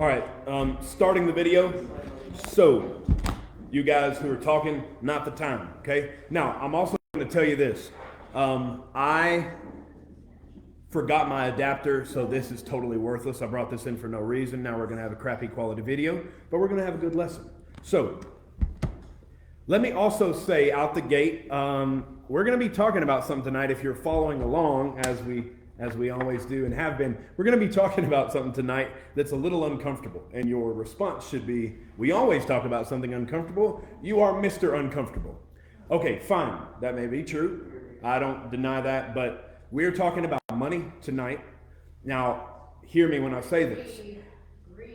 All right, starting the video. So, you guys who are talking, not the time, okay? Now, I'm also going to tell you this. I forgot my adapter, so this is totally worthless. I brought this in for no reason. Now we're going to have a crappy quality video, but we're going to have a good lesson. So, let me also say out the gate, we're going to be talking about something tonight. If you're following along, as we always do and have been, we're going to be talking about something tonight that's a little uncomfortable. And your response should be, we always talk about something uncomfortable. You are Mr. Uncomfortable. Okay, fine. That may be true. I don't deny that. But we're talking about money tonight. Now, hear me when I say this.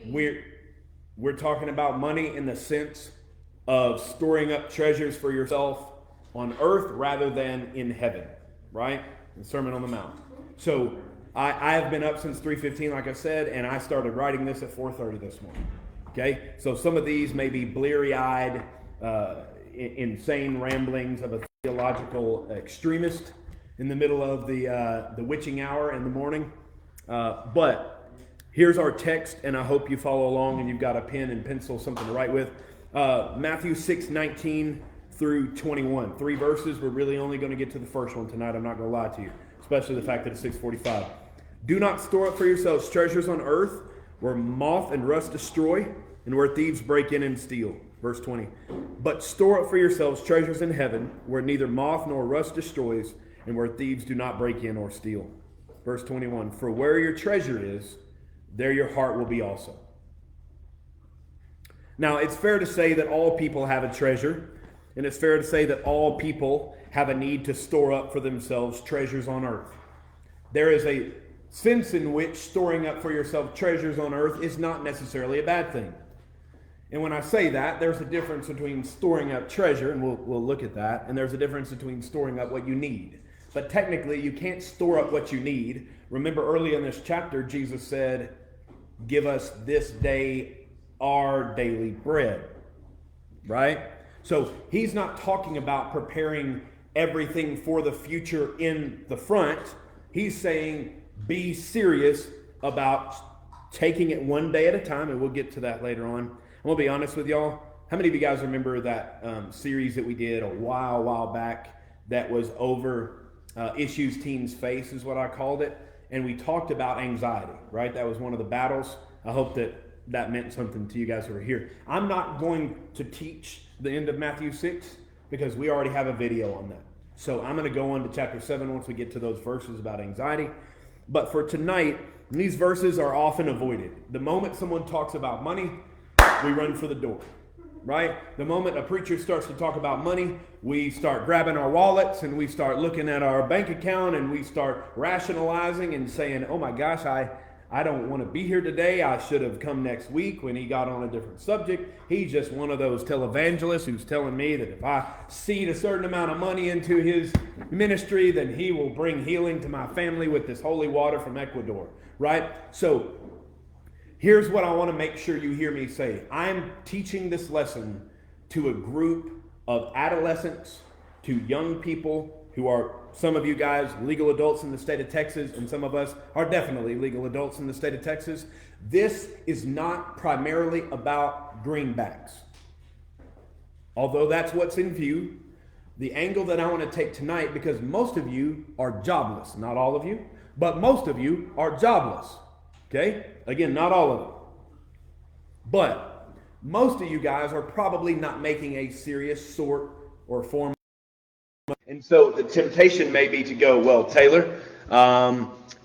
We're talking about money in the sense of storing up treasures for yourself on earth rather than in heaven, right? The Sermon on the Mount. So I have been up since 3:15, like I said, and I started writing this at 4:30 this morning. Okay, so some of these may be bleary-eyed, insane ramblings of a theological extremist in the middle of the witching hour in the morning. But here's our text, and I hope you follow along and you've got a pen and pencil, something to write with. Matthew 6:19 through 21. 3 verses. We're really only going to get to the first one tonight. I'm not going to lie to you. Especially the fact that it's 6:45. Do not store up for yourselves treasures on earth where moth and rust destroy and where thieves break in and steal. Verse 20. But store up for yourselves treasures in heaven where neither moth nor rust destroys and where thieves do not break in or steal. Verse 21. For where your treasure is, there your heart will be also. Now, it's fair to say that all people have a treasure, and it's fair to say that all people have a need to store up for themselves treasures on earth. There is a sense in which storing up for yourself treasures on earth is not necessarily a bad thing. And when I say that, there's a difference between storing up treasure, and we'll look at that, and there's a difference between storing up what you need. But technically, you can't store up what you need. Remember early in this chapter, Jesus said, give us this day our daily bread, right? So he's not talking about preparing everything for the future in the front. He's saying be serious about taking it one day at a time, and we'll get to that later on. And we'll be honest with y'all. How many of you guys remember that series that we did a while back that was over issues teens face is what I called it? And we talked about anxiety, right? That was one of the battles. I hope that meant something to you guys who are here. I'm not going to teach the end of Matthew 6 because we already have a video on that. So I'm going to go on to chapter 7 once we get to those verses about anxiety. But for tonight, these verses are often avoided. The moment someone talks about money, we run for the door, right? The moment a preacher starts to talk about money, we start grabbing our wallets and we start looking at our bank account and we start rationalizing and saying, oh my gosh, I don't want to be here today. I should have come next week when he got on a different subject. He's just one of those televangelists who's telling me that if I seed a certain amount of money into his ministry, then he will bring healing to my family with this holy water from Ecuador, right? So here's what I want to make sure you hear me say. I'm teaching this lesson to a group of adolescents, to young people who are, some of you guys, legal adults in the state of Texas, and some of us are definitely legal adults in the state of Texas. This is not primarily about greenbacks. Although that's what's in view, the angle that I want to take tonight, because most of you are jobless, not all of you, but most of you are jobless. Okay? Again, not all of them. But most of you guys are probably not making a serious sort or form. And so the temptation may be to go, well, Taylor,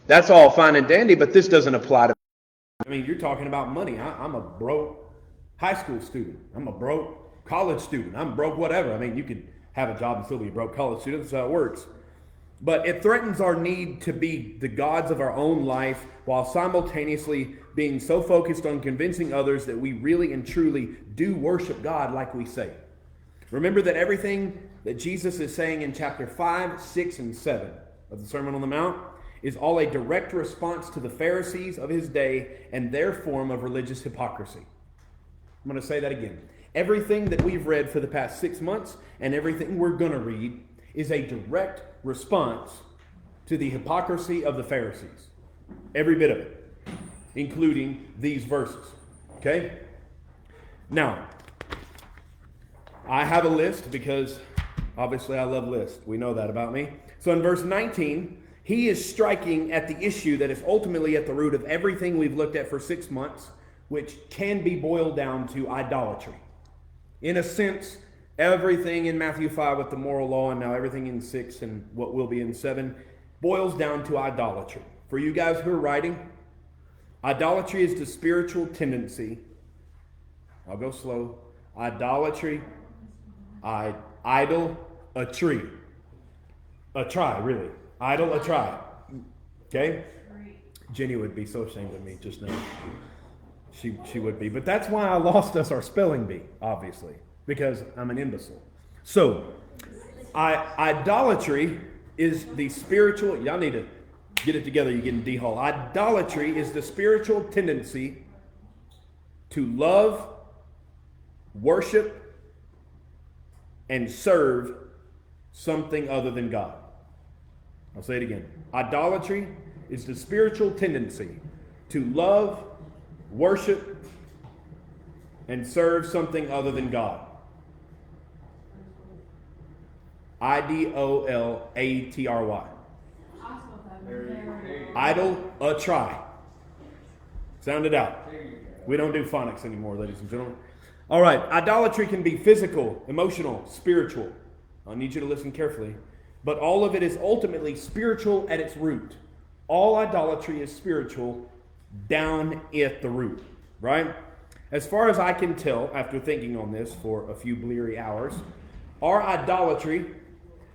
that's all fine and dandy, but this doesn't apply to me. I mean, you're talking about money. I'm a broke high school student. I'm a broke college student. I'm broke whatever. I mean, you could have a job and still be a broke college student. That's how it works. But it threatens our need to be the gods of our own life while simultaneously being so focused on convincing others that we really and truly do worship God like we say. Remember that everything that Jesus is saying in chapter 5, 6, and 7 of the Sermon on the Mount is all a direct response to the Pharisees of his day and their form of religious hypocrisy. I'm going to say that again. Everything that we've read for the past 6 months and everything we're going to read is a direct response to the hypocrisy of the Pharisees. Every bit of it, including these verses. Okay? Now, I have a list because obviously I love lists. We know that about me. So in verse 19, he is striking at the issue that is ultimately at the root of everything we've looked at for 6 months, which can be boiled down to idolatry. In a sense, everything in Matthew 5 with the moral law and now everything in 6 and what will be in 7 boils down to idolatry. For you guys who are writing, idolatry is the spiritual tendency. I'll go slow. Idolatry, idol, a tree. A try, really. Idol, a try. Okay? Jenny would be so ashamed of me just now. She would be. But that's why I lost us our spelling bee, obviously, because I'm an imbecile. So, idolatry is the spiritual, y'all need to get it together, you're getting D-Hall. Idolatry is the spiritual tendency to love, worship, and serve something other than God. I'll say it again. Idolatry is the spiritual tendency to love, worship, and serve something other than God. Idolatry. Idol, a try. Sound it out. We don't do phonics anymore, ladies and gentlemen. All right, idolatry can be physical, emotional, spiritual. I need you to listen carefully. But all of it is ultimately spiritual at its root. All idolatry is spiritual down at the root, right? As far as I can tell, after thinking on this for a few bleary hours, our idolatry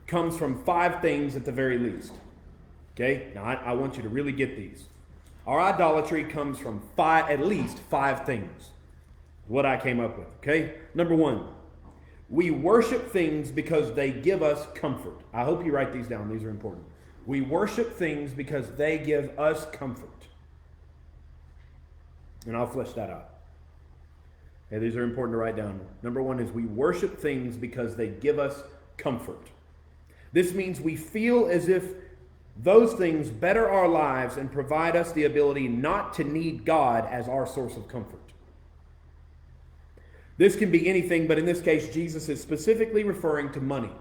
comes from 5 things at the very least. Okay? Now, I want you to really get these. Our idolatry comes from at least 5 things. What I came up with, okay? Number 1, we worship things because they give us comfort. I hope you write these down. These are important. We worship things because they give us comfort. And I'll flesh that out. Okay, these are important to write down. Number 1 is we worship things because they give us comfort. This means we feel as if those things better our lives and provide us the ability not to need God as our source of comfort. This can be anything, but in this case, Jesus is specifically referring to money.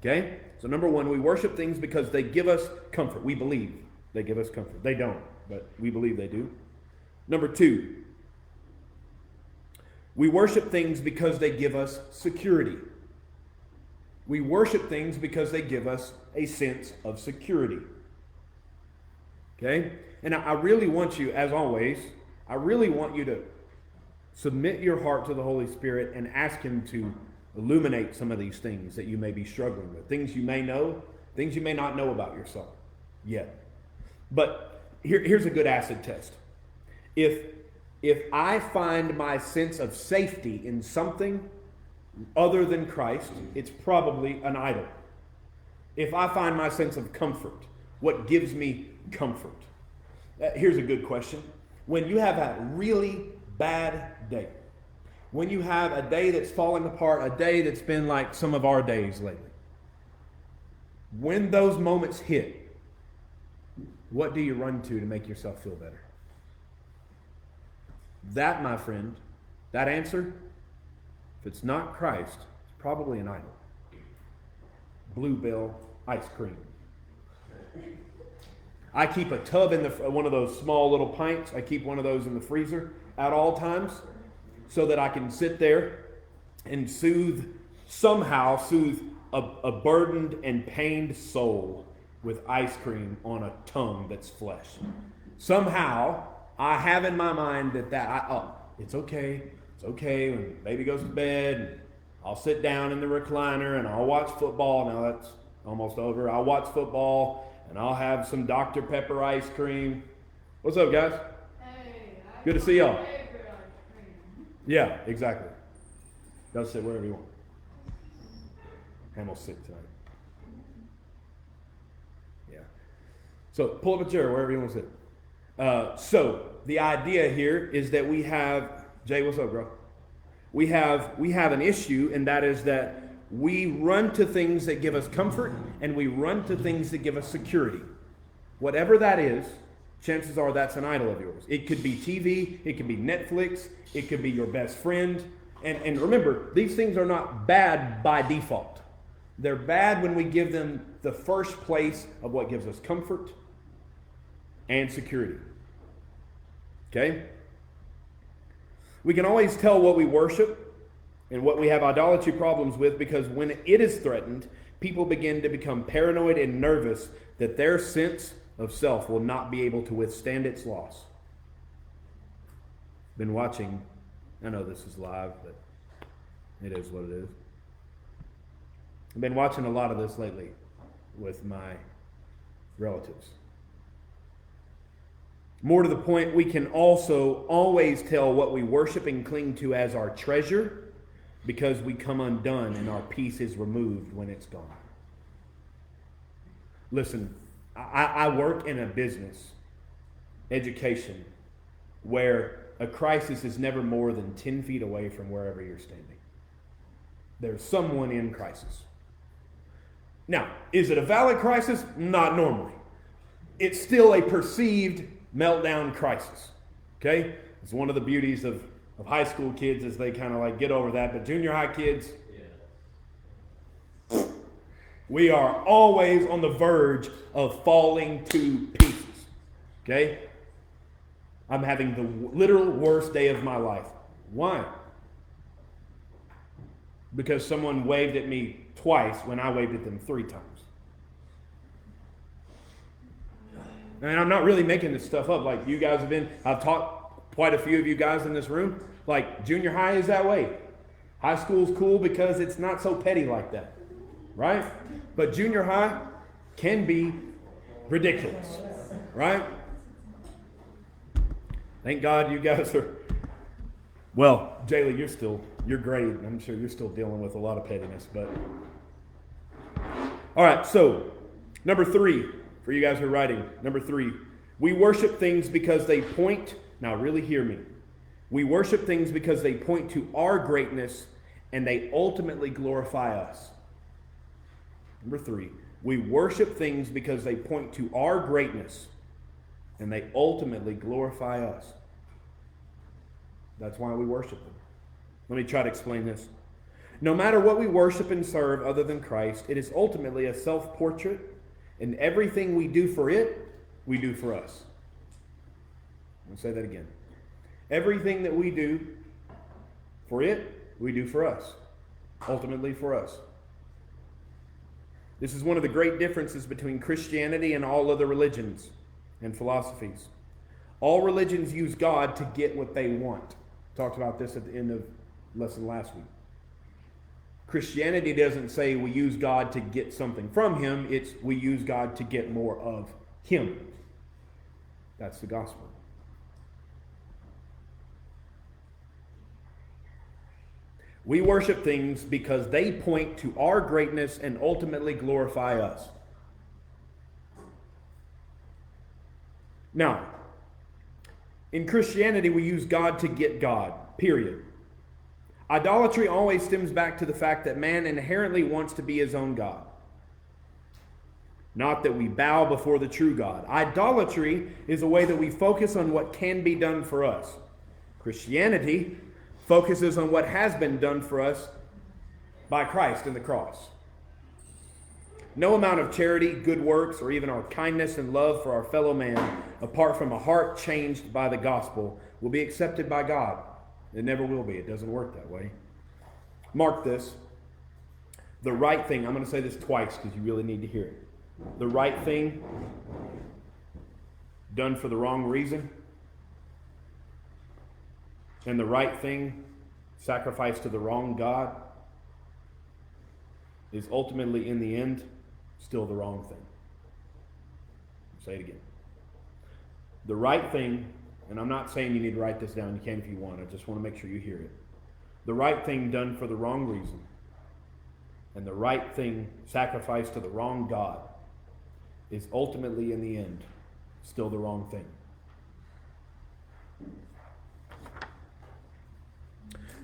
Okay? So number 1, we worship things because they give us comfort. We believe they give us comfort. They don't, but we believe they do. Number 2, we worship things because they give us security. We worship things because they give us a sense of security. Okay? And I really want you, as always, I really want you to submit your heart to the Holy Spirit and ask Him to illuminate some of these things that you may be struggling with. Things you may know, things you may not know about yourself yet. But here's a good acid test. If I find my sense of safety in something other than Christ, it's probably an idol. If I find my sense of comfort, what gives me comfort? Here's a good question. When you have a really bad day, when you have a day that's falling apart, a day that's been like some of our days lately, when those moments hit, what do you run to make yourself feel better? That, my friend, that answer, if it's not Christ, it's probably an idol. Bluebell ice cream. I keep a tub in one of those small little pints. I keep one of those in the freezer at all times so that I can sit there and somehow soothe a burdened and pained soul with ice cream on a tongue that's flesh. Somehow I have in my mind it's okay. It's okay when baby goes to bed, and I'll sit down in the recliner and I'll watch football. Now that's almost over. I'll watch football and I'll have some Dr. Pepper ice cream. What's up, guys? Hey, good to see y'all. Yeah, exactly. Go sit wherever you want. Hamel's sick tonight. Yeah. So pull up a chair wherever you want to sit. So the idea here is that we have, Jay, what's up, bro? We have an issue, and that is that we run to things that give us comfort, and we run to things that give us security. Whatever that is, chances are that's an idol of yours. It could be TV, it could be Netflix, it could be your best friend. And remember, these things are not bad by default. They're bad when we give them the first place of what gives us comfort and security. Okay? We can always tell what we worship and what we have idolatry problems with, because when it is threatened, people begin to become paranoid and nervous that their sense of self will not be able to withstand its loss. Been watching, I know this is live, but it is what it is. I've been watching a lot of this lately with my relatives. More to the point, we can also always tell what we worship and cling to as our treasure, because we come undone and our peace is removed when it's gone. Listen, I work in a business, education, where a crisis is never more than 10 feet away from wherever you're standing. There's someone in crisis. Now, is it a valid crisis? Not normally. It's still a perceived meltdown crisis. Okay? It's one of the beauties of high school kids, as they kind of like get over that. But junior high kids, we are always on the verge of falling to pieces. Okay? I'm having the literal worst day of my life. Why? Because someone waved at me twice when I waved at them 3 times. And I'm not really making this stuff up. Like, you guys have been, I've taught quite a few of you guys in this room. Like, junior high is that way. High school's cool because it's not so petty like that. Right? But junior high can be ridiculous. Right? Thank God you guys are, well, Jaylee, you're great. I'm sure you're still dealing with a lot of pettiness, but. All right, so number 3, for you guys who are writing, number 3, we worship things because they point, now really hear me. We worship things because they point to our greatness and they ultimately glorify us. Number 3, we worship things because they point to our greatness and they ultimately glorify us. That's why we worship them. Let me try to explain this. No matter what we worship and serve other than Christ, it is ultimately a self-portrait, and everything we do for it, we do for us. I'll say that again. Everything that we do for it, we do for us. Ultimately for us. This is one of the great differences between Christianity and all other religions and philosophies. All religions use God to get what they want. Talked about this at the end of lesson last week. Christianity doesn't say we use God to get something from Him. It's we use God to get more of Him. That's the gospel. We worship things because they point to our greatness and ultimately glorify us. Now, in Christianity, we use God to get God, period. Idolatry always stems back to the fact that man inherently wants to be his own God. Not that we bow before the true God. Idolatry is a way that we focus on what can be done for us. Christianity focuses on what has been done for us by Christ in the cross. No amount of charity, good works, or even our kindness and love for our fellow man, apart from a heart changed by the gospel, will be accepted by God. It never will be. It doesn't work that way. Mark this. The right thing, I'm going to say this twice because you really need to hear it. The right thing done for the wrong reason, and the right thing sacrificed to the wrong God is ultimately, in the end, still the wrong thing. I'll say it again. The right thing, and I'm not saying you need to write this down. You can if you want. I just want to make sure you hear it. The right thing done for the wrong reason, and the right thing sacrificed to the wrong God is ultimately, in the end, still the wrong thing.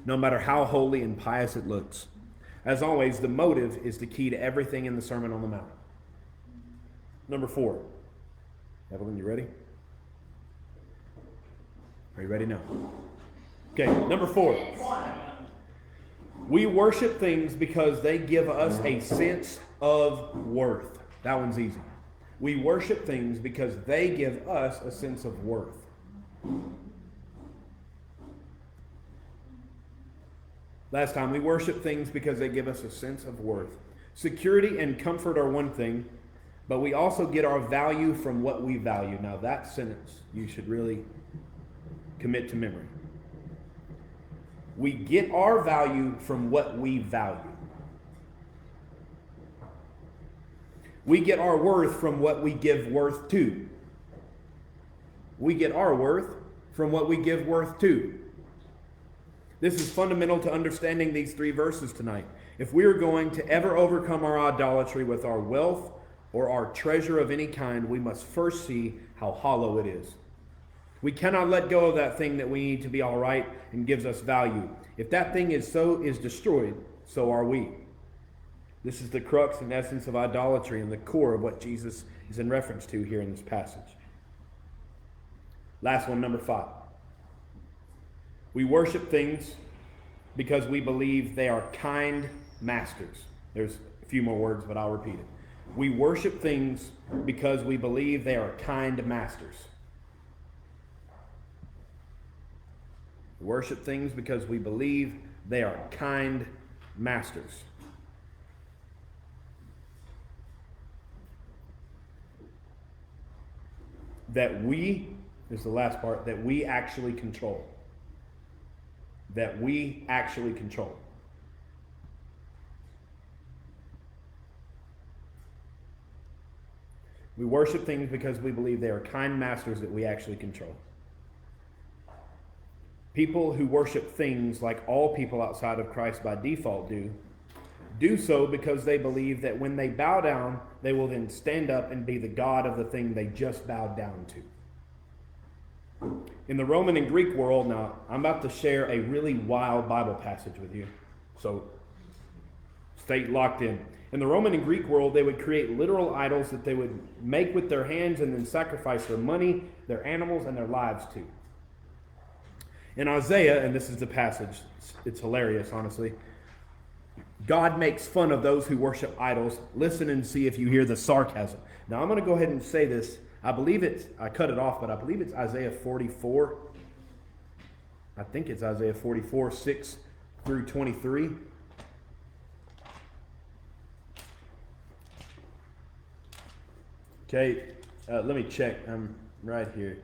No matter how holy and pious it looks. As always, the motive is the key to everything in the Sermon on the Mount. Number 4. Evelyn, you ready? Are you ready now? Okay, number 4. We worship things because they give us a sense of worth. That one's easy. We worship things because they give us a sense of worth. Last time, we worship things because they give us a sense of worth. Security and comfort are one thing, but we also get our value from what we value. Now, that sentence you should really commit to memory. We get our value from what we value. We get our worth from what we give worth to. We get our worth from what we give worth to. This is fundamental to understanding these 3 verses tonight. If we are going to ever overcome our idolatry with our wealth or our treasure of any kind, we must first see how hollow it is. We cannot let go of that thing that we need to be all right and gives us value. If that thing is destroyed, so are we. This is the crux and essence of idolatry and the core of what Jesus is in reference to here in this passage. Last one, number 5. We worship things because we believe they are kind masters. There's a few more words, but I'll repeat it. We worship things because we believe they are kind masters. We worship things because we believe they are kind masters. That we, this is the last part, that we actually control. That we actually control. We worship things because we believe they are kind masters that we actually control. People who worship things like all people outside of Christ by default do so because they believe that when they bow down, they will then stand up and be the God of the thing they just bowed down to. In the Roman and Greek world, now, I'm about to share a really wild Bible passage with you, so stay locked in. In the Roman and Greek world, they would create literal idols that they would make with their hands and then sacrifice their money, their animals, and their lives to. In Isaiah, and this is the passage, it's hilarious, honestly, God makes fun of those who worship idols. Listen and see if you hear the sarcasm. Now, I'm going to go ahead and say this. I cut it off, but I believe it's Isaiah 44. I think it's Isaiah 44, 6 through 23. Okay, let me check. I'm right here.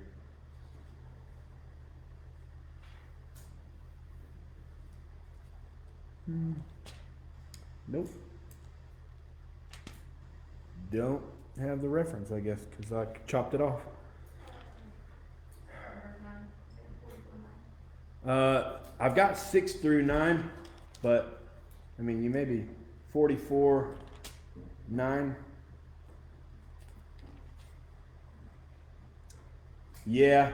Nope. Don't have the reference, I guess, because I chopped it off. I've got 6 through 9, but I mean, you may be 44, 9. Yeah.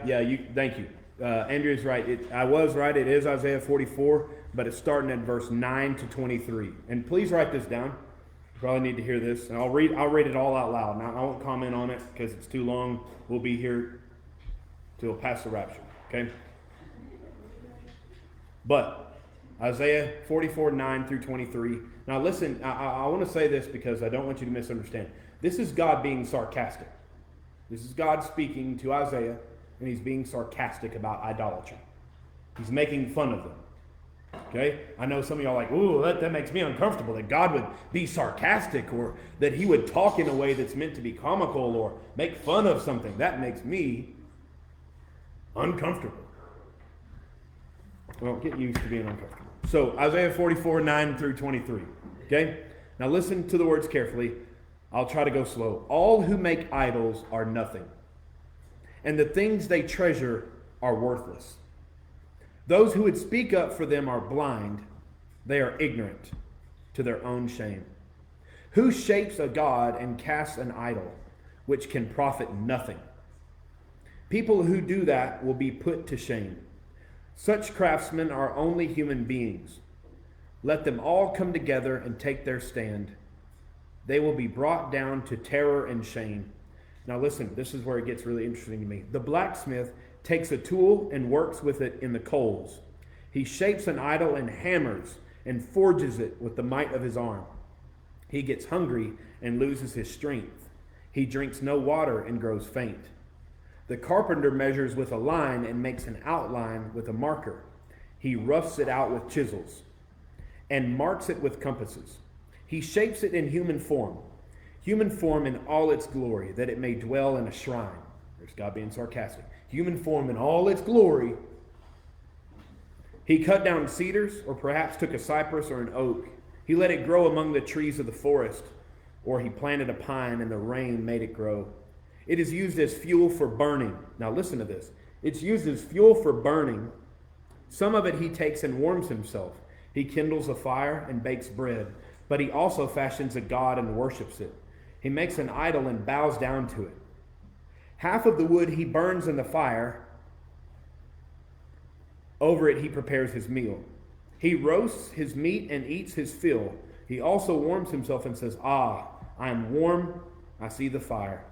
Thank you. Andrew's right. I was right. It is Isaiah 44, but it's starting at verse 9 to 23. And please write this down. You probably need to hear this, and I'll read it all out loud. Now I won't comment on it because it's too long. We'll be here till past the rapture. Okay. But Isaiah 44, 9 through 23. Now listen, I want to say this because I don't want you to misunderstand. This is God being sarcastic. This is God speaking to Isaiah, and he's being sarcastic about idolatry. He's making fun of them. Okay? I know some of y'all are like, ooh, that makes me uncomfortable, that God would be sarcastic, or that he would talk in a way that's meant to be comical or make fun of something. That makes me uncomfortable. Well, get used to being uncomfortable. So, Isaiah 44, 9 through 23. Okay? Now listen to the words carefully. I'll try to go slow. All who make idols are nothing, and the things they treasure are worthless. Those who would speak up for them are blind. They are ignorant to their own shame. Who shapes a god and casts an idol which can profit nothing? People who do that will be put to shame. Such craftsmen are only human beings. Let them all come together and take their stand. They will be brought down to terror and shame. Now listen, this is where it gets really interesting to me. The blacksmith takes a tool and works with it in the coals. He shapes an idol and hammers and forges it with the might of his arm. He gets hungry and loses his strength. He drinks no water and grows faint. The carpenter measures with a line and makes an outline with a marker. He roughs it out with chisels and marks it with compasses. He shapes it in human form in all its glory, that it may dwell in a shrine. There's God being sarcastic. Human form in all its glory. He cut down cedars, or perhaps took a cypress or an oak. He let it grow among the trees of the forest, or he planted a pine and the rain made it grow. It is used as fuel for burning. Now listen to this. It's used as fuel for burning. Some of it he takes and warms himself. He kindles a fire and bakes bread, but he also fashions a god and worships it. He makes an idol and bows down to it. Half of the wood he burns in the fire. Over it he prepares his meal. He roasts his meat and eats his fill. He also warms himself and says, "Ah, I am warm, I see the fire."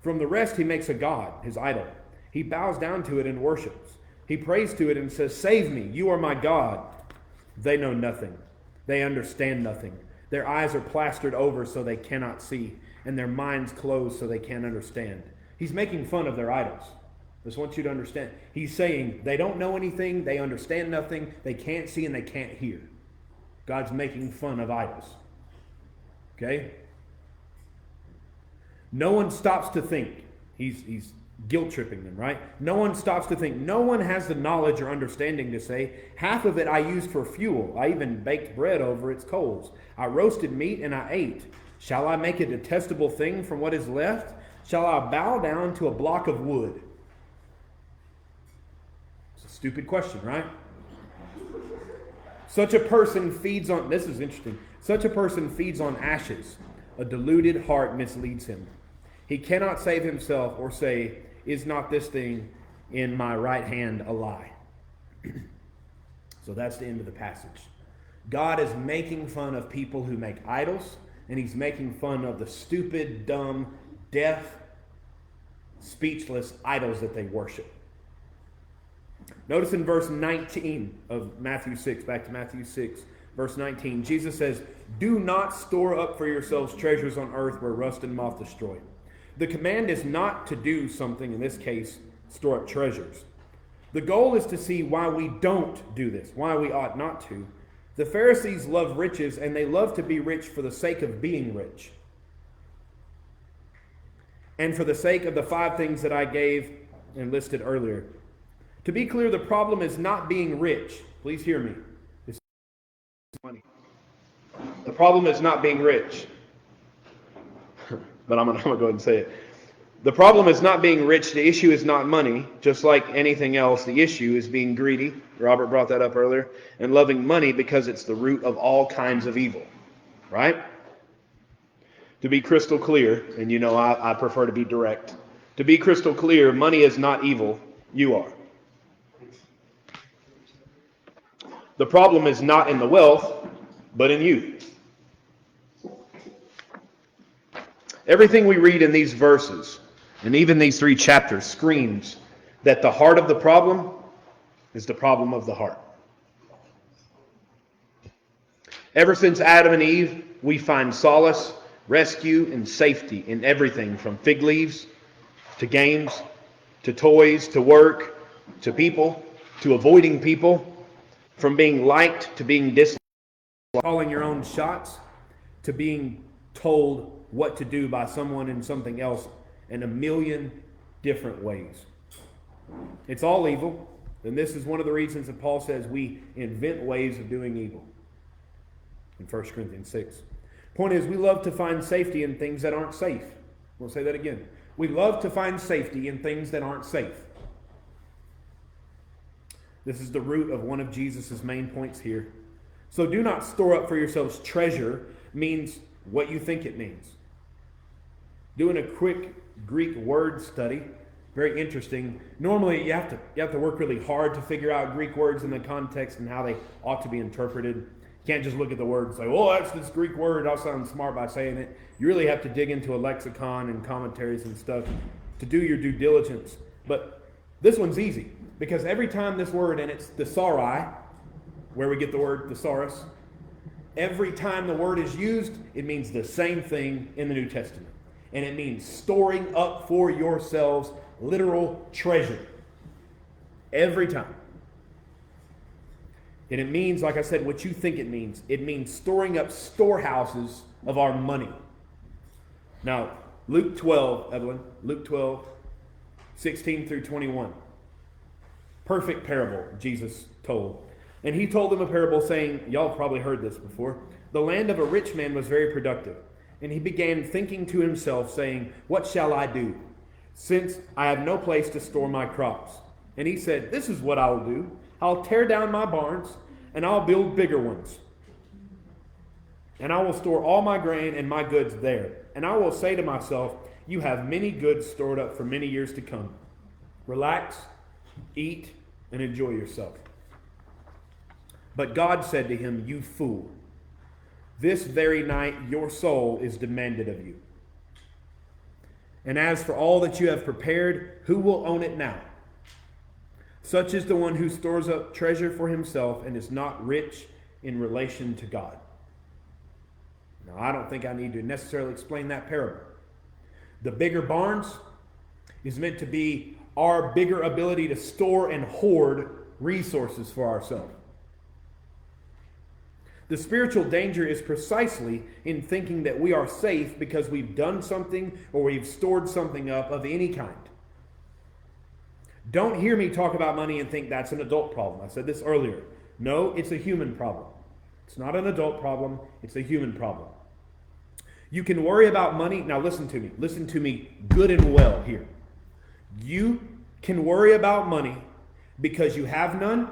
From the rest he makes a god, his idol. He bows down to it and worships. He prays to it and says, "Save me, you are my God." They know nothing. They understand nothing. Their eyes are plastered over so they cannot see, and their minds closed so they can't understand. He's making fun of their idols. I just want you to understand. He's saying they don't know anything, they understand nothing, they can't see and they can't hear. God's making fun of idols. Okay? No one stops to think. He's guilt-tripping them, right? No one stops to think. No one has the knowledge or understanding to say, half of it I used for fuel. I even baked bread over its coals. I roasted meat and I ate. Shall I make a detestable thing from what is left? Shall I bow down to a block of wood? It's a stupid question, right? Such a person feeds on, this is interesting, such a person feeds on ashes. A deluded heart misleads him. He cannot save himself or say, "Is not this thing in my right hand a lie?" So that's the end of the passage. God is making fun of people who make idols, and he's making fun of the stupid, dumb, deaf, speechless idols that they worship. Notice in verse 19 of Matthew 6, back to Matthew 6, verse 19, Jesus says, "Do not store up for yourselves treasures on earth where rust and moth destroy." The command is not to do something, in this case, store up treasures. The goal is to see why we don't do this, why we ought not to. The Pharisees love riches, and they love to be rich for the sake of being rich. And for the sake of the 5 things that I gave and listed earlier. To be clear, the problem is not being rich. Please hear me. It's money. The problem is not being rich. But I'm going to go ahead and say it. The problem is not being rich. The issue is not money. Just like anything else, the issue is being greedy. Robert brought that up earlier. And loving money because it's the root of all kinds of evil. Right? To be crystal clear, and you know I prefer to be direct. To be crystal clear, money is not evil. You are. The problem is not in the wealth, but in you. Everything we read in these verses, and even these 3 chapters, screams that the heart of the problem is the problem of the heart. Ever since Adam and Eve, we find solace, rescue, and safety in everything from fig leaves to games, to toys, to work, to people, to avoiding people, from being liked to being disliked, calling your own shots, to being told what to do by someone and something else in a million different ways. It's all evil, and this is one of the reasons that Paul says we invent ways of doing evil in 1 Corinthians 6. Point is, we love to find safety in things that aren't safe. We'll say that again. We love to find safety in things that aren't safe. This is the root of one of Jesus' main points here. So do not store up for yourselves treasure means what you think it means. Doing a quick Greek word study, very interesting. Normally you have to work really hard to figure out Greek words in the context and how they ought to be interpreted. You can't just look at the word and say, "Oh, that's this Greek word. I'll sound smart by saying it." You really have to dig into a lexicon and commentaries and stuff to do your due diligence. But This one's easy because every time this word, and it's thesauri, where we get the word thesaurus, every time the word is used, it means the same thing in the New Testament. And it means storing up for yourselves literal treasure. Every time. And it means, like I said, what you think it means. It means storing up storehouses of our money. Now, Luke 12, Evelyn, Luke 12, 16 through 21. Perfect parable Jesus told. And he told them a parable saying, y'all have probably heard this before, the land of a rich man was very productive. And he began thinking to himself, saying, what shall I do, since I have no place to store my crops? And he said, this is what I will do. I'll tear down my barns, and I'll build bigger ones. And I will store all my grain and my goods there. And I will say to myself, you have many goods stored up for many years to come. Relax, eat, and enjoy yourself. But God said to him, you fool, this very night your soul is demanded of you. And as for all that you have prepared, who will own it now? Such is the one who stores up treasure for himself and is not rich in relation to God. Now, I don't think I need to necessarily explain that parable. The bigger barns is meant to be our bigger ability to store and hoard resources for ourselves. The spiritual danger is precisely in thinking that we are safe because we've done something or we've stored something up of any kind. Don't hear me talk about money and think that's an adult problem. I said this earlier. No, it's a human problem. It's not an adult problem. It's a human problem. You can worry about money. Now listen to me. Listen to me good and well here. You can worry about money because you have none.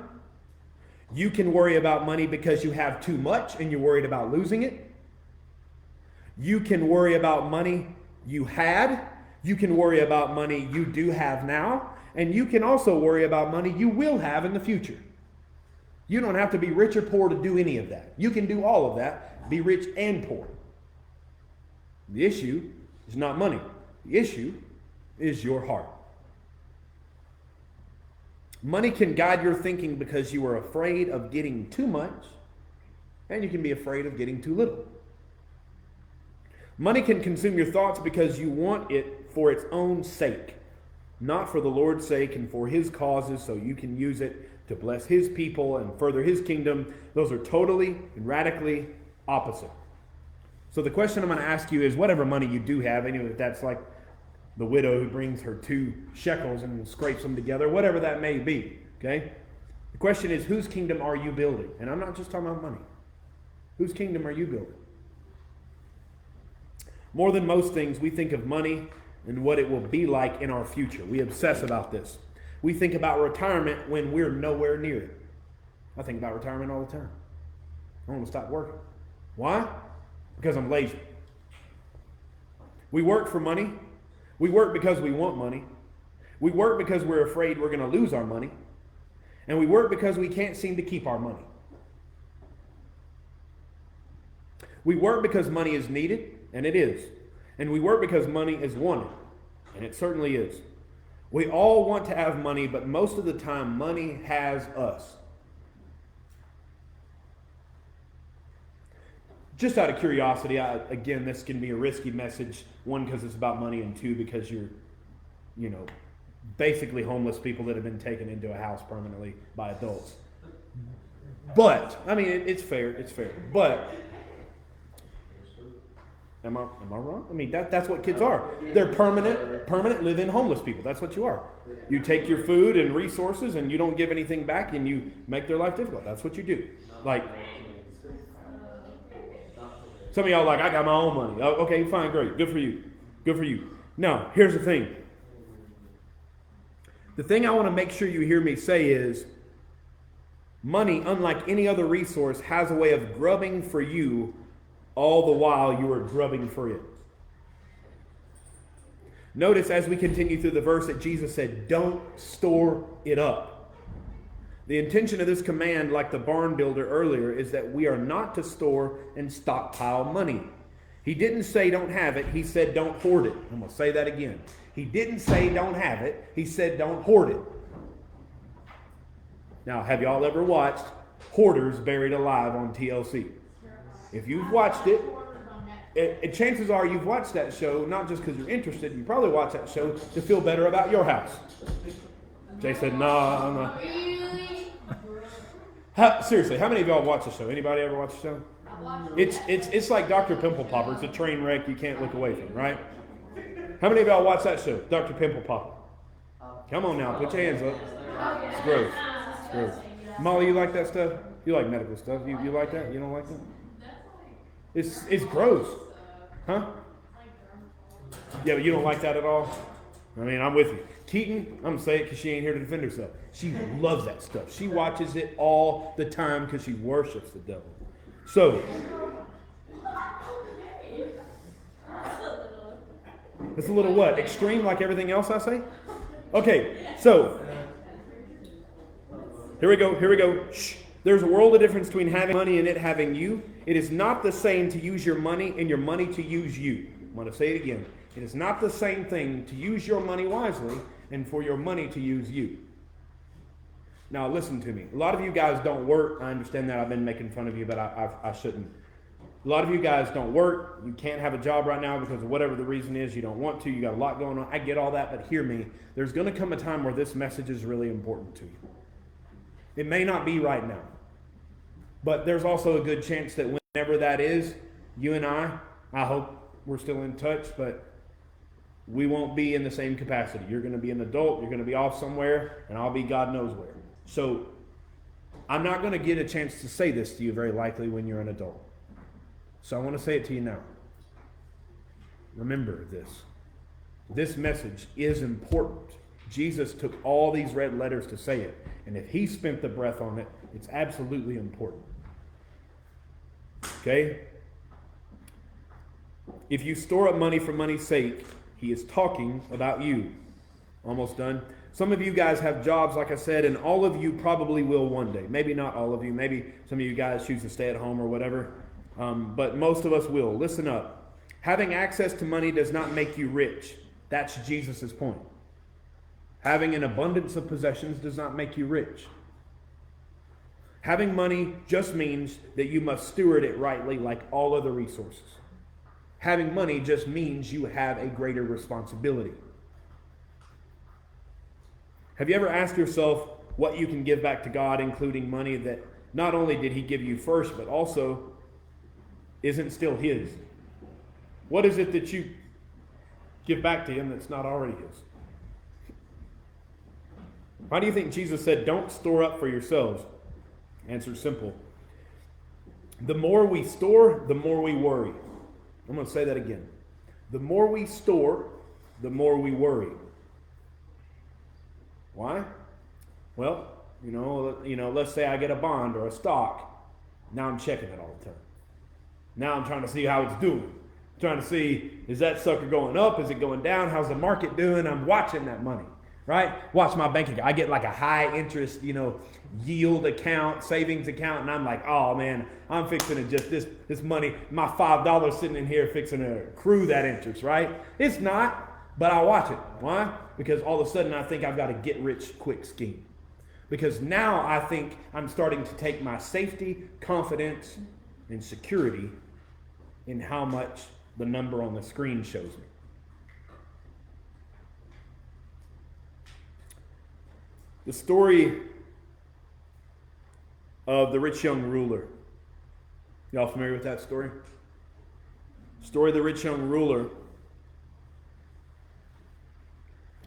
You can worry about money because you have too much and you're worried about losing it. You can worry about money you had. You can worry about money you do have now. And you can also worry about money you will have in the future. You don't have to be rich or poor to do any of that. You can do all of that, be rich and poor. The issue is not money. The issue is your heart. Money can guide your thinking because you are afraid of getting too much, and you can be afraid of getting too little. Money can consume your thoughts because you want it for its own sake, not for the Lord's sake and for His causes, so you can use it to bless His people and further His kingdom. Those are totally and radically opposite. So the question I'm going to ask you is, whatever money you do have, anyway, if that's like the widow who brings her 2 shekels and scrapes them together, whatever that may be, okay? The question is, whose kingdom are you building? And I'm not just talking about money. Whose kingdom are you building? More than most things, we think of money and what it will be like in our future. We obsess about this. We think about retirement when we're nowhere near it. I think about retirement all the time. I want to stop working. Why? Because I'm lazy. We work for money. We work because we want money. We work because we're afraid we're going to lose our money. And we work because we can't seem to keep our money. We work because money is needed, and it is. And we work because money is wanted, and it certainly is. We all want to have money, but most of the time money has us. Just out of curiosity, again, this can be a risky message. 1, because it's about money, and 2, because you're, basically homeless people that have been taken into a house permanently by adults. But, I mean, it's fair. It's fair. But, am I wrong? I mean, that's what kids are. They're permanent live-in homeless people. That's what you are. You take your food and resources, and you don't give anything back, and you make their life difficult. That's what you do. Like, some of y'all are like, I got my own money. Oh, okay, fine, great. Good for you. Good for you. Now, here's the thing. The thing I want to make sure you hear me say is, money, unlike any other resource, has a way of grubbing for you all the while you are grubbing for it. Notice as we continue through the verse that Jesus said, don't store it up. The intention of this command, like the barn builder earlier, is that we are not to store and stockpile money. He didn't say don't have it. He said don't hoard it. I'm going to say that again. He didn't say don't have it. He said don't hoard it. Now, have y'all ever watched Hoarders Buried Alive on TLC? If you've watched it, chances are you've watched that show not just because you're interested. You probably watch that show to feel better about your house. Jay said, "No, no." Seriously, how many of y'all watch the show? Anybody ever watch the show? It's like Dr. Pimple Popper. It's a train wreck you can't look away from, right? How many of y'all watch that show, Dr. Pimple Popper? Come on now, put your hands up. It's gross. It's gross. Molly, you like that stuff? You like medical stuff? You like that? You don't like that? It's gross. Huh? Yeah, but you don't like that at all? I mean, I'm with you. Keaton, I'm going to say it because she ain't here to defend herself. She loves that stuff. She watches it all the time because she worships the devil. So, it's a little what? Extreme like everything else I say? Okay, so, here we go. Shh. There's a world of difference between having money and it having you. It is not the same to use your money and your money to use you. I'm going to say it again. It is not the same thing to use your money wisely and for your money to use you. Now, listen to me. A lot of you guys don't work. I understand that. I've been making fun of you, but I shouldn't. A lot of you guys don't work. You can't have a job right now because of whatever the reason is. You don't want to. You got a lot going on. I get all that, but hear me. There's going to come a time where this message is really important to you. It may not be right now, but there's also a good chance that whenever that is, you and I hope we're still in touch, but we won't be in the same capacity. You're going to be an adult, you're going to be off somewhere, and I'll be God knows where. So I'm not going to get a chance to say this to you very likely when you're an adult. So I want to say it to you now. Remember this. This message is important. Jesus took all these red letters to say it. And if he spent the breath on it, it's absolutely important. Okay? If you store up money for money's sake, he is talking about you. Almost done. Some of you guys have jobs, like I said, and all of you probably will one day. Maybe not all of you. Maybe some of you guys choose to stay at home or whatever. But most of us will. Listen up. Having access to money does not make you rich. That's Jesus' point. Having an abundance of possessions does not make you rich. Having money just means that you must steward it rightly like all other resources. Having money just means you have a greater responsibility. Have you ever asked yourself what you can give back to God, including money that not only did he give you first, but also isn't still his? What is it that you give back to him that's not already his? Why do you think Jesus said, don't store up for yourselves? Answer simple. The more we store, the more we worry. I'm going to say that again. The more we store, the more we worry. Why? Well, you know, let's say I get a bond or a stock. Now I'm checking it all the time. Now I'm trying to see how it's doing. I'm trying to see, is that sucker going up? Is it going down? How's the market doing? I'm watching that money. Right? Watch my bank account. I get like a high interest, yield account, savings account, and I'm like, oh man, I'm fixing to just this money, my $5 sitting in here fixing to accrue that interest, right? It's not, but I watch it. Why? Because all of a sudden I think I've got a get rich quick scheme. Because now I think I'm starting to take my safety, confidence, and security in how much the number on the screen shows me. The story of the rich young ruler. Y'all familiar with that story? Story of the rich young ruler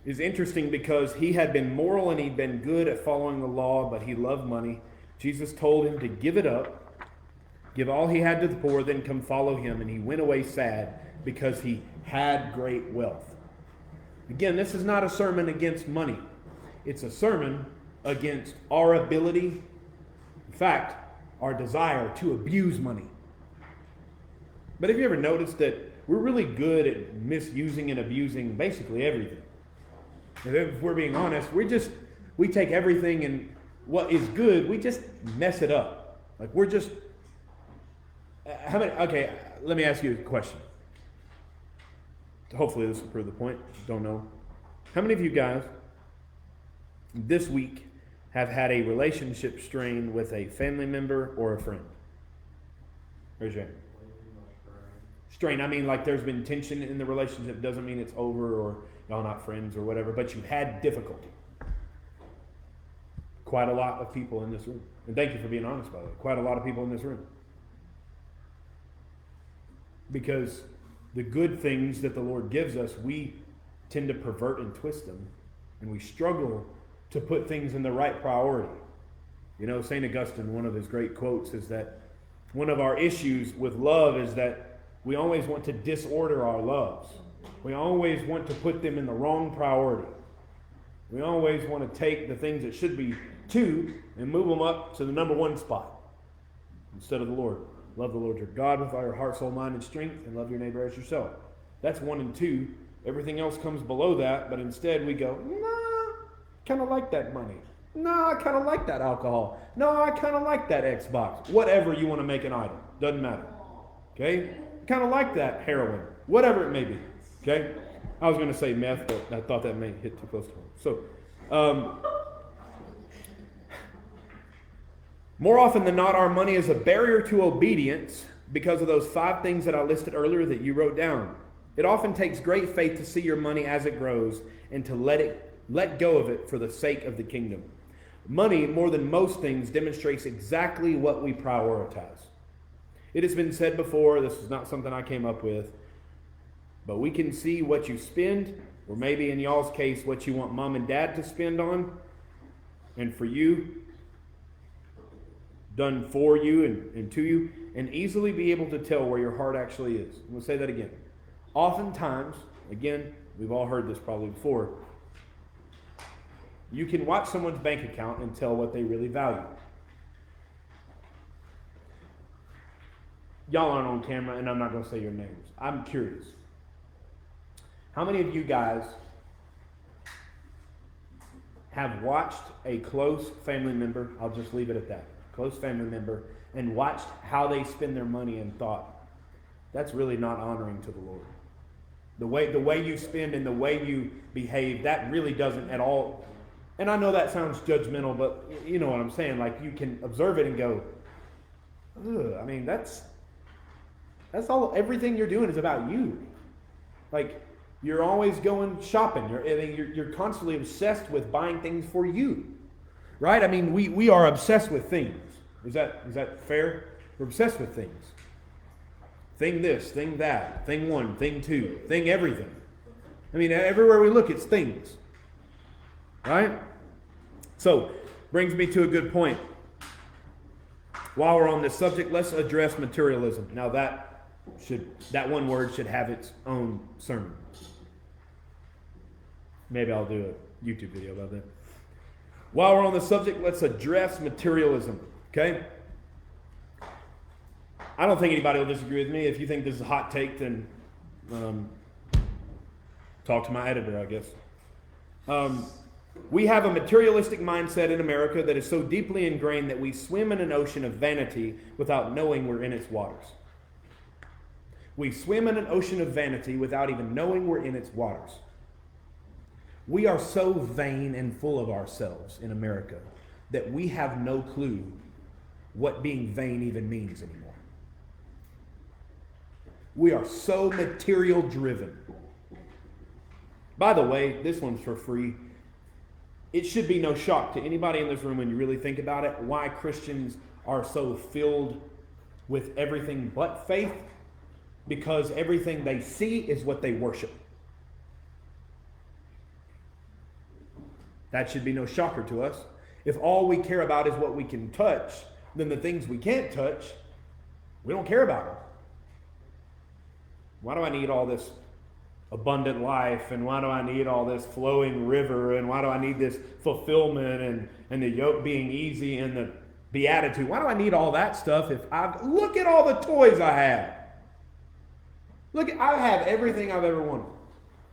is interesting because he had been moral and he'd been good at following the law, but he loved money. Jesus told him to give it up, give all he had to the poor, then come follow him. And he went away sad because he had great wealth. Again, this is not a sermon against money. It's a sermon against our ability, in fact, our desire to abuse money. But have you ever noticed that we're really good at misusing and abusing basically everything? And if we're being honest, we take everything and what is good, we just mess it up. Like we're just, okay, let me ask you a question. Hopefully this will prove the point. Don't know. How many of you guys this week have had a relationship strain with a family member or a friend? Raise your hand. Strain, I mean like there's been tension in the relationship. Doesn't mean it's over or y'all not friends or whatever, but you had difficulty. Quite a lot of people in this room. And thank you for being honest, by the way. Quite a lot of people in this room. Because the good things that the Lord gives us, we tend to pervert and twist them. And we struggle to put things in the right priority. You know, St. Augustine, one of his great quotes is that one of our issues with love is that we always want to disorder our loves. We always want to put them in the wrong priority. We always want to take the things that should be 2 and move them up to the number 1 spot instead of the Lord. Love the Lord your God with all your heart, soul, mind, and strength, and love your neighbor as yourself. That's 1 and 2. Everything else comes below that, but instead we go, nah, kind of like that money. No, I kind of like that alcohol. No, I kind of like that Xbox. Whatever you want to make an idol. Doesn't matter. Okay? Kind of like that heroin. Whatever it may be. Okay? I was going to say meth, but I thought that may hit too close to home. So, more often than not, our money is a barrier to obedience because of those 5 things that I listed earlier that you wrote down. It often takes great faith to see your money as it grows and to let go of it for the sake of the kingdom. Money, more than most things, demonstrates exactly what we prioritize. It has been said before, this is not something I came up with, but we can see what you spend, or maybe in y'all's case, what you want mom and dad to spend on, and for you, done for you and to you, and easily be able to tell where your heart actually is. I'm going to say that again. Oftentimes, again, we've all heard this probably before, you can watch someone's bank account and tell what they really value. Y'all aren't on camera, and I'm not going to say your names. I'm curious. How many of you guys have watched a close family member, I'll just leave it at that, close family member, and watched how they spend their money and thought, that's really not honoring to the Lord. The way you spend and the way you behave, that really doesn't at all. And I know that sounds judgmental, but you know what I'm saying. Like you can observe it and go, ugh, I mean, that's all, everything you're doing is about you. Like you're always going shopping. You're constantly obsessed with buying things for you. Right? I mean, we are obsessed with things. Is that fair? We're obsessed with things. Thing this, thing that, thing 1, thing 2, thing everything. I mean, everywhere we look, it's things. Right? So, brings me to a good point. While we're on this subject, let's address materialism. Now that one word should have its own sermon. Maybe I'll do a YouTube video about that. While we're on the subject, let's address materialism. Okay? I don't think anybody will disagree with me. If you think this is a hot take, then talk to my editor, I guess. We have a materialistic mindset in America that is so deeply ingrained that we swim in an ocean of vanity without knowing we're in its waters. We swim in an ocean of vanity without even knowing we're in its waters. We are so vain and full of ourselves in America that we have no clue what being vain even means anymore. We are so material driven. By the way, this one's for free. It should be no shock to anybody in this room when you really think about it, why Christians are so filled with everything but faith, because everything they see is what they worship. That should be no shocker to us. If all we care about is what we can touch, then the things we can't touch, we don't care about them. Why do I need all this abundant life, and why do I need all this flowing river, and why do I need this fulfillment and the yoke being easy and the beatitude? Why do I need all that stuff if look at all the toys I have. I have everything I've ever wanted.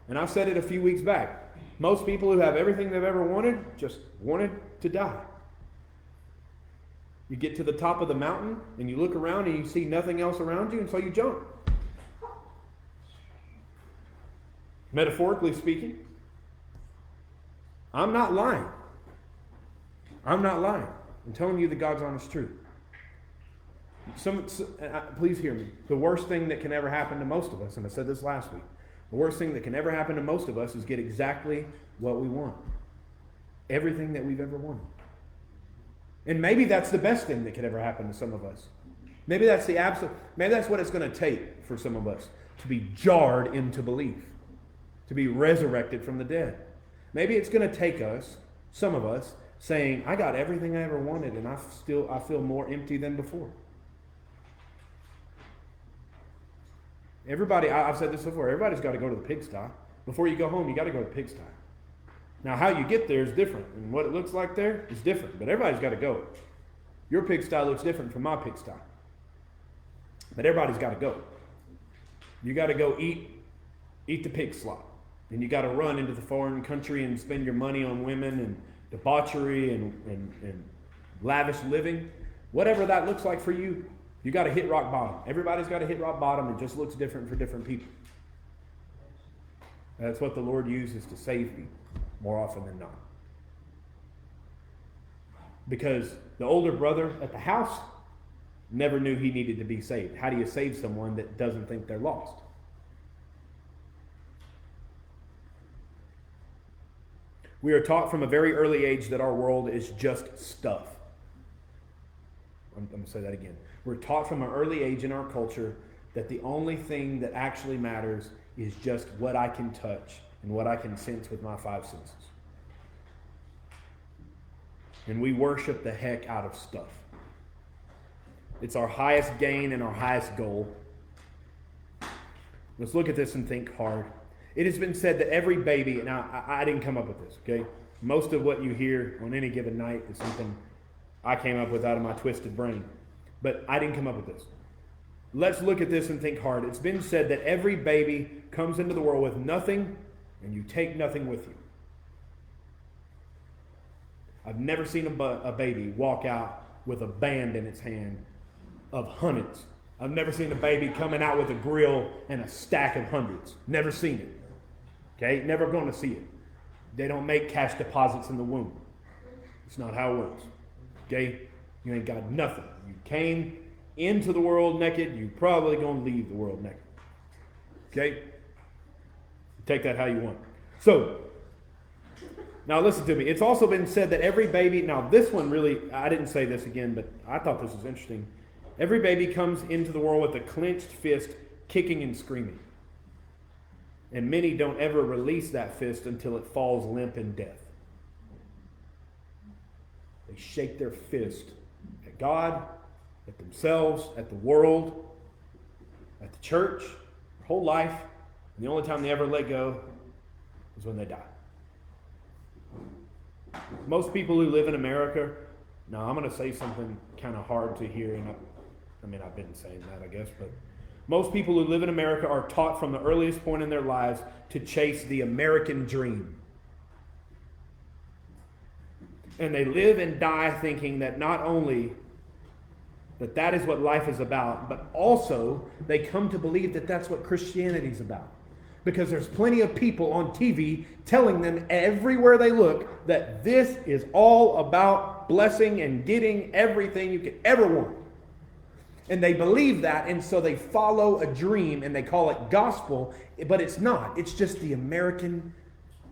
And I said it a few weeks back. Most people who have everything they've ever wanted just wanted to die. You get to the top of the mountain and you look around and you see nothing else around you, and so you jump. Metaphorically speaking, I'm not lying. I'm not lying. I'm telling you the God's honest truth. Please hear me. The worst thing that can ever happen to most of us, and I said this last week, the worst thing that can ever happen to most of us is get exactly what we want. Everything that we've ever wanted. And maybe that's the best thing that could ever happen to some of us. Maybe that's what it's going to take for some of us to be jarred into belief, to be resurrected from the dead. Maybe it's going to take us, some of us, saying, I got everything I ever wanted and I feel more empty than before. I've said this before, everybody's got to go to the pigsty. Before you go home, you got to go to the pigsty. Now, how you get there is different, and what it looks like there is different, but everybody's got to go. Your pigsty looks different from my pigsty. But everybody's got to go. You got to go eat the pig slop. And you got to run into the foreign country and spend your money on women and debauchery and lavish living. Whatever that looks like for you, you got to hit rock bottom. Everybody's got to hit rock bottom. It just looks different for different people. That's what the Lord uses to save people more often than not. Because the older brother at the house never knew he needed to be saved. How do you save someone that doesn't think they're lost? We are taught from a very early age that our world is just stuff. I'm going to say that again. We're taught from an early age in our culture that the only thing that actually matters is just what I can touch and what I can sense with my five senses. And we worship the heck out of stuff. It's our highest gain and our highest goal. Let's look at this and think hard. It has been said that every baby, now I didn't come up with this, okay? Most of what you hear on any given night is something I came up with out of my twisted brain. But I didn't come up with this. Let's look at this and think hard. It's been said that every baby comes into the world with nothing, and you take nothing with you. I've never seen a baby walk out with a band in its hand of hundreds. I've never seen a baby coming out with a grill and a stack of hundreds. Never seen it. Okay? Never going to see it. They don't make cash deposits in the womb. It's not how it works. Okay? You ain't got nothing. You came into the world naked, you're probably going to leave the world naked. Okay? Take that how you want. So, now listen to me. It's also been said that every baby, now this one really, I didn't say this again, but I thought this was interesting. Every baby comes into the world with a clenched fist, kicking and screaming. And many don't ever release that fist until it falls limp in death. They shake their fist at God, at themselves, at the world, at the church, their whole life. And the only time they ever let go is when they die. Most people who live in America, now I'm going to say something kind of hard to hear, and I've been saying that, I guess, but most people who live in America are taught from the earliest point in their lives to chase the American dream. And they live and die thinking that not only that is what life is about, but also they come to believe that that's what Christianity is about. Because there's plenty of people on TV telling them everywhere they look that this is all about blessing and getting everything you could ever want. And they believe that, and so they follow a dream, and they call it gospel, but it's not. It's just the American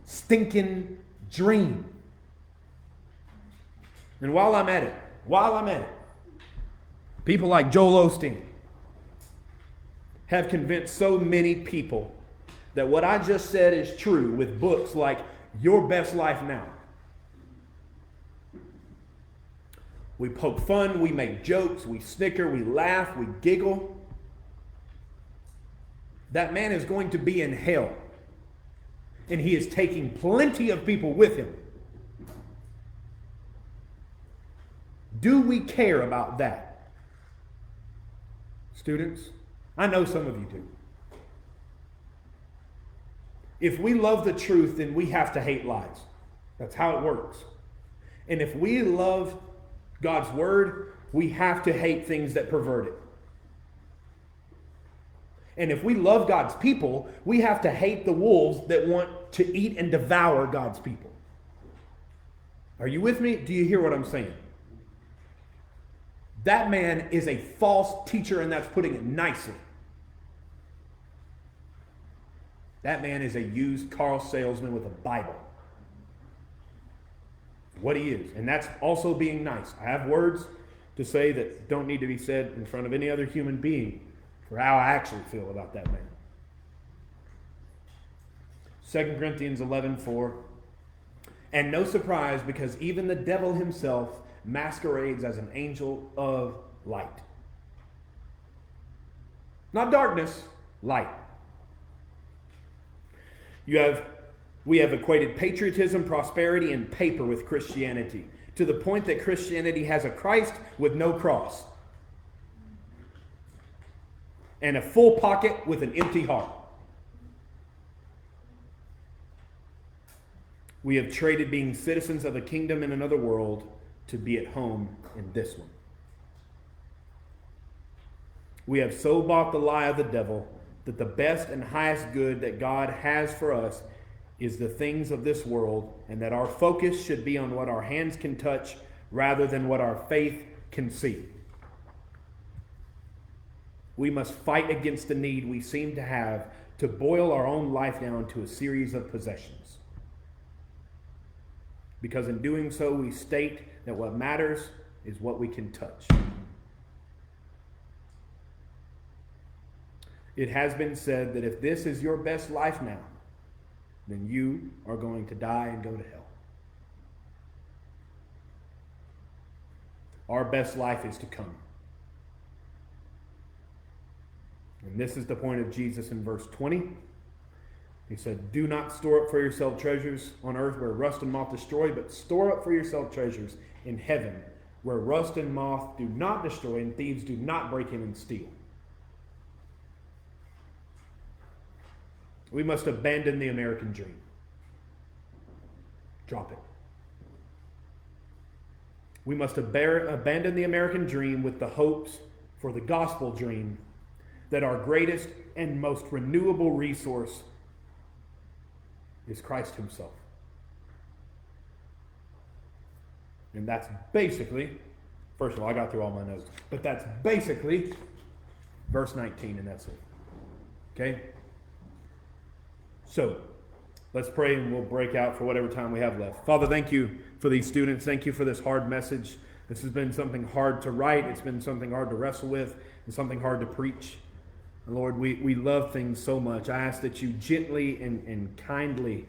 stinking dream. And while I'm at it, people like Joel Osteen have convinced so many people that what I just said is true with books like Your Best Life Now. We poke fun, we make jokes, we snicker, we laugh, we giggle. That man is going to be in hell. And he is taking plenty of people with him. Do we care about that? Students, I know some of you do. If we love the truth, then we have to hate lies. That's how it works. And if we love God's word, we have to hate things that pervert it. And if we love God's people, we have to hate the wolves that want to eat and devour God's people. Are you with me? Do you hear what I'm saying? That man is a false teacher, and that's putting it nicely. That man is a used car salesman with a Bible. What he is. And that's also being nice. I have words to say that don't need to be said in front of any other human being for how I actually feel about that man. 2 Corinthians 11:4. And no surprise, because even the devil himself masquerades as an angel of light. Not darkness, light. We have equated patriotism, prosperity, and paper with Christianity, to the point that Christianity has a Christ with no cross and a full pocket with an empty heart. We have traded being citizens of a kingdom in another world to be at home in this one. We have so bought the lie of the devil that the best and highest good that God has for us is the things of this world, and that our focus should be on what our hands can touch rather than what our faith can see. We must fight against the need we seem to have to boil our own life down to a series of possessions. Because in doing so, we state that what matters is what we can touch. It has been said that if this is your best life now, then you are going to die and go to hell. Our best life is to come. And this is the point of Jesus in verse 20. He said, do not store up for yourself treasures on earth where rust and moth destroy, but store up for yourself treasures in heaven where rust and moth do not destroy and thieves do not break in and steal. We must abandon the American dream. Drop it. We must abandon the American dream with the hopes for the gospel dream that our greatest and most renewable resource is Christ himself. And that's basically, first of all, I got through all my notes, but that's basically verse 19, and that's it. Okay? So, let's pray and we'll break out for whatever time we have left. Father, thank you for these students. Thank you for this hard message. This has been something hard to write. It's been something hard to wrestle with and something hard to preach. And Lord, we love things so much. I ask that you gently and kindly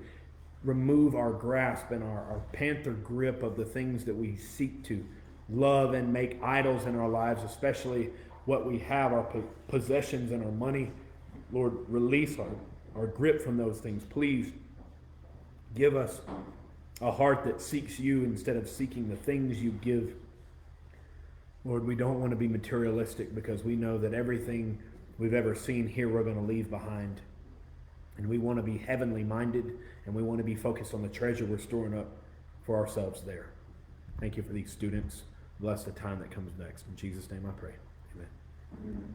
remove our grasp and our panther grip of the things that we seek to love and make idols in our lives, especially what we have, our possessions and our money. Lord, release our grip from those things. Please give us a heart that seeks you instead of seeking the things you give. Lord, we don't want to be materialistic because we know that everything we've ever seen here we're going to leave behind. And we want to be heavenly minded, and we want to be focused on the treasure we're storing up for ourselves there. Thank you for these students. Bless the time that comes next. In Jesus' name I pray. Amen.